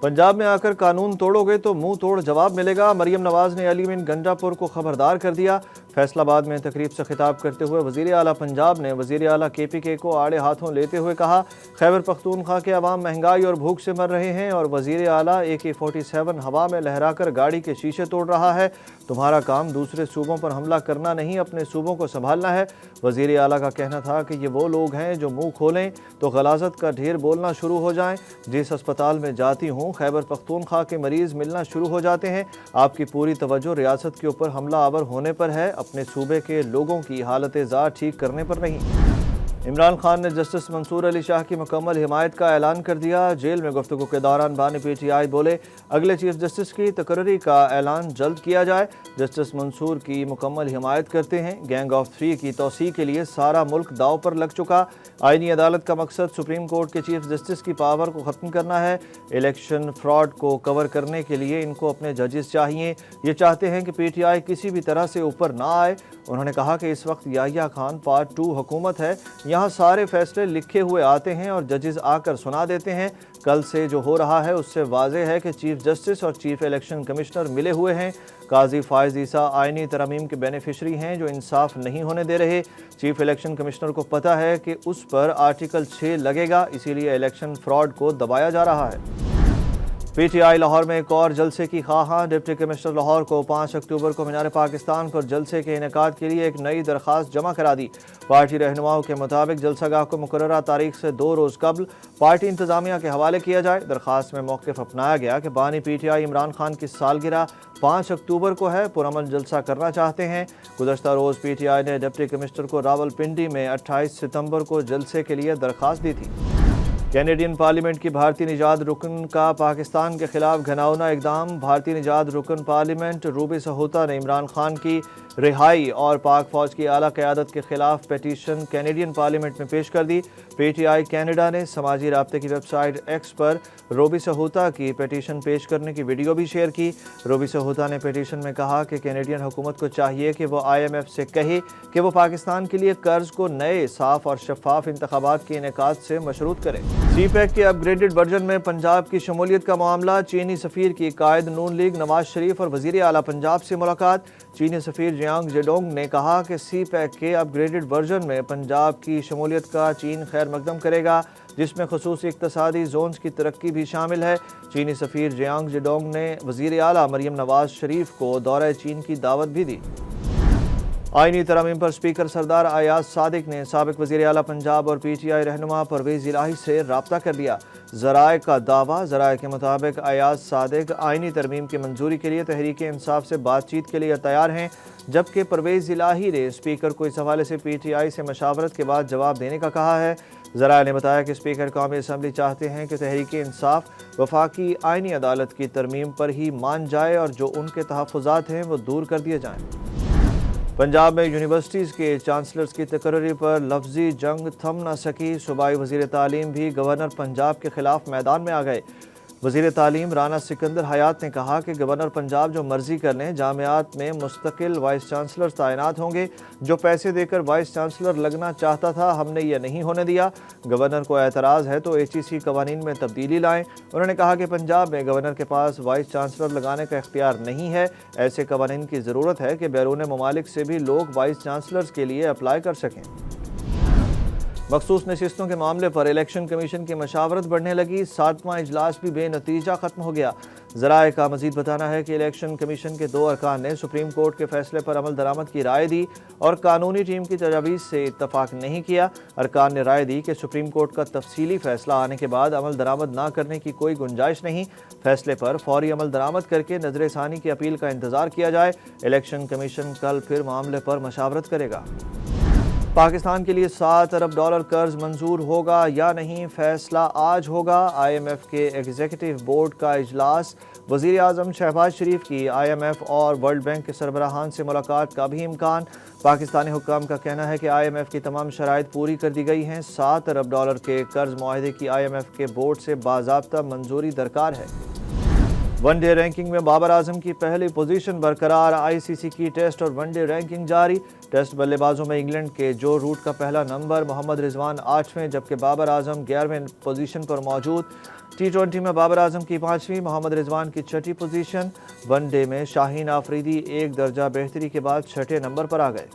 पंजाब में आकर कानून तोड़ोगे तो मुंह तोड़ जवाब मिलेगा। मरियम नवाज ने अली बिन गंडापुर को खबरदार कर दिया। फैसलाबाद में तकरीब से खिताब करते हुए वज़ीर आला पंजाब ने वज़ीर आला KPK को आड़े हाथों लेते हुए कहा, खैबर पख्तूनख्वा के अवाम महंगाई और भूख से मर रहे हैं और वज़ीर आला AK-47 हवा में लहराकर गाड़ी के शीशे तोड़ रहा है। तुम्हारा काम दूसरे सूबों पर हमला करना नहीं, अपने सूबों को संभालना है। वज़ीर आला का कहना था कि ये वो लोग हैं जो मुंह खोलें तो गलाजत का ढेर बोलना शुरू हो जाएं। जिस अस्पताल में जाती हूँ खैबर पख्तूनख्वा के मरीज़ मिलना शुरू हो जाते हैं। आपकी पूरी तवज्जो रियासत के ऊपर हमला आवर होने पर है, अपने सूबे के लोगों की हालत ज़ात ठीक करने पर नहीं। इमरान खान ने जस्टिस मंसूर अली शाह की मुकम्मल हिमायत का ऐलान कर दिया। जेल में गुफ्तगू के दौरान बानी PTI बोले, अगले चीफ जस्टिस की तकर्री का ऐलान जल्द किया जाए। जस्टिस मंसूर की मुकम्मल हिमायत करते हैं। गैंग ऑफ 3 की तौसीक के लिए सारा मुल्क दाव पर लग चुका। आईनी अदालत का मकसद सुप्रीम कोर्ट के चीफ जस्टिस की पावर को ख़त्म करना है। इलेक्शन फ्रॉड को कवर करने के लिए इनको अपने जजेस चाहिए। ये चाहते हैं कि PTI किसी भी तरह से ऊपर ना आए। उन्होंने कहा कि इस वक्त याहिया खान पार्ट 2 हुकूमत है, यहाँ सारे फैसले लिखे हुए आते हैं और जजेस आकर सुना देते हैं। कल से जो हो रहा है उससे वाज़ेह है कि चीफ जस्टिस और चीफ इलेक्शन कमिश्नर मिले हुए हैं। काजी फायज ईसा आईनी तरमीम के बेनिफिशरी हैं जो इंसाफ नहीं होने दे रहे। चीफ इलेक्शन कमिश्नर को पता है कि उस पर आर्टिकल 6 लगेगा, इसीलिए इलेक्शन फ्रॉड को दबाया जा रहा है। PTI लाहौर में एक और जलसे की ख्वाहां। डिप्टी कमिश्नर लाहौर को 5 अक्टूबर को मीनार पाकिस्तान पर जलसे के इनेकाद के लिए एक नई दरख्वास्त जमा करा दी। पार्टी रहनुमाओं के मुताबिक जलसागाह को मुकर्ररा तारीख से 2 रोज़ कबल पार्टी इंतजामिया के हवाले किया जाए। दरख्वास्त में मौक़िफ़ अपनाया गया कि बानी PTI इमरान खान की सालगिरह 5 अक्टूबर को है, पुरअमन जलसा करना चाहते हैं। गुज़श्ता रोज़ PTI ने डिप्टी कमिश्नर को रावलपिंडी में 28 सितंबर को जलसे के लिए दरख्वास्त दी थी। कैनेडियन पार्लियामेंट की भारतीय निजात रुकन का पाकिस्तान के खिलाफ घिनौना इकदाम। भारतीय निजात रुकन पार्लियामेंट रूबी सहोता ने इमरान खान की रिहाई और पाक फौज की आला क़यादत के खिलाफ पेटिशन कैनेडियन पार्लियामेंट में पेश कर दी। PTI कैनेडा ने समाजी राब्ते की वेबसाइट X पर रूबी सहोता की पेटिशन पेश करने की वीडियो भी शेयर की। रूबी सहोता ने पेटिशन में कहा कि कैनेडियन हुकूमत को चाहिए कि वो IMF से कहे कि वो पाकिस्तान के लिए कर्ज को नए साफ और शफाफ इंतखाबात के इनेकाद से मशरूत करे। CPEC के अपग्रेडेड वर्जन में पंजाब की शमूलियत का मामला। चीनी सफ़ीर की कायद नून लीग नवाज शरीफ और वज़ीर आला पंजाब से मुलाकात। चीनी सफ़ीर जियांग जेडोंग ने कहा कि CPEC के अपग्रेडेड वर्जन में पंजाब की शमूलियत का चीन खैर मकदम करेगा, जिसमें खुसूसी इक़्तिसादी जोन्स की तरक्की भी शामिल है। चीनी सफ़ीर जियांग जेडोंग ने वज़ीर आला मरियम नवाज शरीफ को दौरे चीन की दावत भी दी। आईनी तरमीम पर स्पीकर सरदार अयाज सादिक ने साबिक वज़ीर आला पंजाब और PTI रहनुमा परवेज़ इलाही से रब्ता कर लिया। ज़राए का दावा। ज़राए के मुताबिक अयाज सादिक आईनी तरमीम की मंजूरी के लिए तहरीक इंसाफ से बातचीत के लिए तैयार हैं, जबकि परवेज़ इलाही ने स्पीकर को इस हवाले से PTI से मशावरत के बाद जवाब देने का कहा है। ज़राए ने बताया कि स्पीकर कौमी असम्बली चाहते हैं कि तहरीक इंसाफ वफाकी आईनी अदालत की तरमीम पर ही मान जाए और जो उनके तहफ़्फ़ुज़ात हैं वो दूर कर दिए जाएँ। पंजाब में यूनिवर्सिटीज़ के चांसलर्स की तकर्री पर लफ्जी जंग थम न सकी। सूबाई वज़ीर तालीम भी गवर्नर पंजाब के खिलाफ मैदान में आ गए। वज़ीर तालीम राना सिकंदर हयात ने कहा कि गवर्नर पंजाब जो मर्जी कर लें, जामियात में मुस्तकिल वाइस चांसलर तैनात होंगे। जो पैसे देकर वाइस चांसलर लगना चाहता था, हमने ये नहीं होने दिया। गवर्नर को एतराज़ है तो HEC कवानीन में तब्दीली लाएं। उन्होंने कहा कि पंजाब में गवर्नर के पास वाइस चांसलर लगाने का इख्तियार नहीं है। ऐसे कवानीन की ज़रूरत है कि बैरून ममालिक से भी लोग वाइस चांसलर्स के लिए अप्लाई कर सकें। मखसूस नशिस्तों के मामले पर इलेक्शन कमीशन की मशावरत बढ़ने लगी। 7वां इजलास भी बेनतीजा ख़त्म हो गया। ज़राए का मजीद बताना है कि इलेक्शन कमीशन के 2 अरकान ने सुप्रीम कोर्ट के फैसले पर अमल दरामद की राय दी और कानूनी टीम की तजावीज़ से इत्तफाक नहीं किया। अरकान ने राय दी कि सुप्रीम कोर्ट का तफसीली फैसला आने के बाद अमल दरामद ना करने की कोई गुंजाइश नहीं। फैसले पर फौरी अमल दरामद करके नजर सानी की अपील का इंतजार किया जाए। इलेक्शन कमीशन कल फिर मामले पर मशावरत करेगा। पाकिस्तान के लिए $7 अरब कर्ज मंजूर होगा या नहीं, फैसला आज होगा। IMF के एग्जीक्यूटिव बोर्ड का इजलास। वज़ीर आज़म शहबाज शरीफ की IMF और वर्ल्ड बैंक के सरबराहान से मुलाकात का भी इम्कान। पाकिस्तानी हुक्काम का कहना है कि IMF की तमाम शराइत पूरी कर दी गई हैं। $7 अरब के कर्ज मुआहदे की IMF के बोर्ड से बाज़ाब्ता मंजूरी दरकार है। वनडे रैंकिंग में बाबर आजम की पहली पोजीशन बरकरार। ICC की टेस्ट और वनडे रैंकिंग जारी। टेस्ट बल्लेबाजों में इंग्लैंड के जो रूट का पहला नंबर, मोहम्मद रिजवान 8वें, जबकि बाबर आजम 11वें पोजीशन पर मौजूद। T20 में बाबर आजम की 5वीं, मोहम्मद रिजवान की 6ठी पोजीशन। वनडे में शाहीन आफरीदी एक दर्जा बेहतरी के बाद 6ठे नंबर पर आ गए।